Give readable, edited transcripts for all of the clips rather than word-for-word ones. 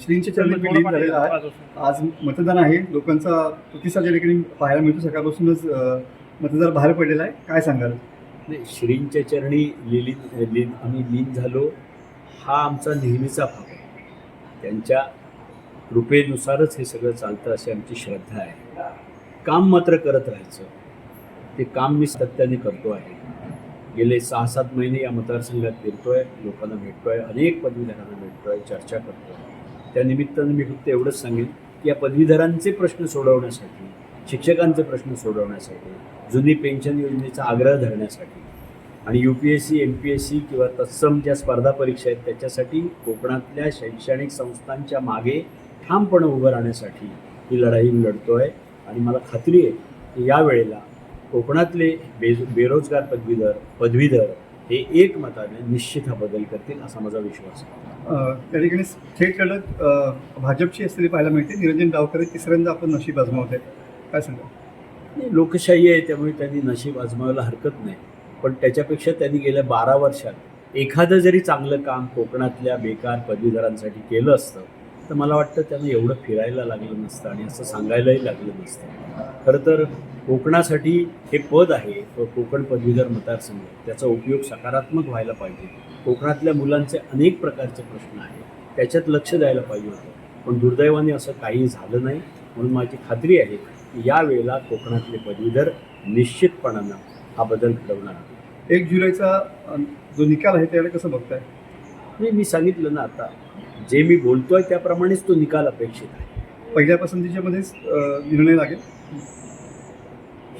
श्रींच्या चरणी विलीन झालेला आहे. आज मतदान आहे. लोकांचा प्रतिसाद या ठिकाणी पाहायला मिळतो. सकाळपासूनच मतदार बाहेर पडलेला आहे. काय सांगाल? नाही, श्रींच्या चरणी आम्ही लीन झालो हा आमचा नेहमीचा भाव आहे. त्यांच्या कृपेनुसारच हे सगळं चालतं अशी आमची श्रद्धा आहे. काम मात्र करत राहायचं. ते काम मी सातत्याने करतो आहे. गेले 6-7 महिने या मतदारसंघात फिरतोय, लोकांना भेटतोय, अनेक पदवीधरांना भेटतोय, चर्चा करतोय. त्या निमित्तानं मी फक्त एवढंच सांगेन की या पदवीधरांचे प्रश्न सोडवण्यासाठी, शिक्षकांचे प्रश्न सोडवण्यासाठी, जुनी पेन्शन योजनेचा आग्रह धरण्यासाठी आणि UPSC, MPSC किंवा तत्सम ज्या स्पर्धा परीक्षा आहेत त्याच्यासाठी कोकणातल्या शैक्षणिक संस्थांच्या मागे ठामपणे उभं राहण्यासाठी ही लढाई लढतो आहे. आणि मला खात्री आहे की यावेळेला कोकणातले बेरोजगार पदवीधर हे एकमताने निश्चित हा बदल करतील असा माझा विश्वास आहे. त्या ठिकाणी थेट लढत भाजपची असलेली पाहायला मिळते. निरंजन डावकर तिसऱ्यांदा आपण नशीब आजमावत आहे. काय सांगा? लोकशाही आहे त्यामुळे त्यांनी नशीब आजमावायला हरकत नाही. पण त्याच्यापेक्षा त्यांनी गेल्या 12 वर्षात एखादं जरी चांगलं काम कोकणातल्या बेकार पदवीधरांसाठी केलं असतं तर मला वाटतं त्यांना एवढं फिरायला लागलं नसतं आणि असं सांगायलाही लागलं नसतं. खरं तर कोकणासाठी हे पद आहे कोकण पदवीधर मतदारसंघ, त्याचा उपयोग सकारात्मक व्हायला पाहिजे. कोकणातल्या मुलांचे अनेक प्रकारचे प्रश्न आहेत, त्याच्यात लक्ष द्यायला पाहिजे होतं. पण दुर्दैवाने असं काही झालं नाही. म्हणून माझी खात्री आहे की यावेळेला कोकणातले पदवीधर निश्चितपणानं हा बदल घडवणार. 1 जुलैचा जो निकाल आहे त्याला कसं बघताय? नाही, मी सांगितलं ना आता, जे मी बोलतोय त्याप्रमाणेच तो निकाल अपेक्षित आहे. पहिल्या पसंतीच्यामध्येच निर्णय लागेल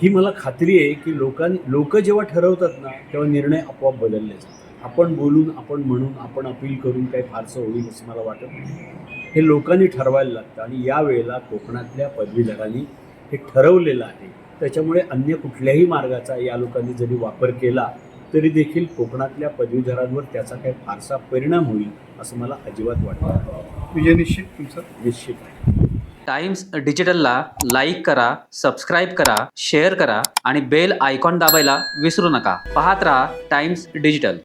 ही मला खात्री आहे की लोक जेव्हा ठरवतात ना तेव्हा निर्णय आपोआप बदलले जातात. आपण बोलून, आपण म्हणून, आपण अपील करून काही फारसं होईल असं मला वाटत नाही. हे लोकांनी ठरवायला लागतं आणि यावेळेला कोकणातल्या पदवीधरांनी हे ठरवलेलं आहे. त्याच्यामुळे अन्य कुठल्याही मार्गाचा या लोकांनी जरी वापर केला तरी देखील कोकणातल्या पदवीधरांवर त्याचा काही फारसा परिणाम होईल असं मला अजिबात वाटतं. विजय निश्चित तुमचा? निश्चित आहे. टाइम्स डिजिटलला लाईक करा, सबस्क्राईब करा, शेअर करा आणि बेल आयकॉन दाबायला विसरू नका. पाहत रहा टाइम्स डिजिटल.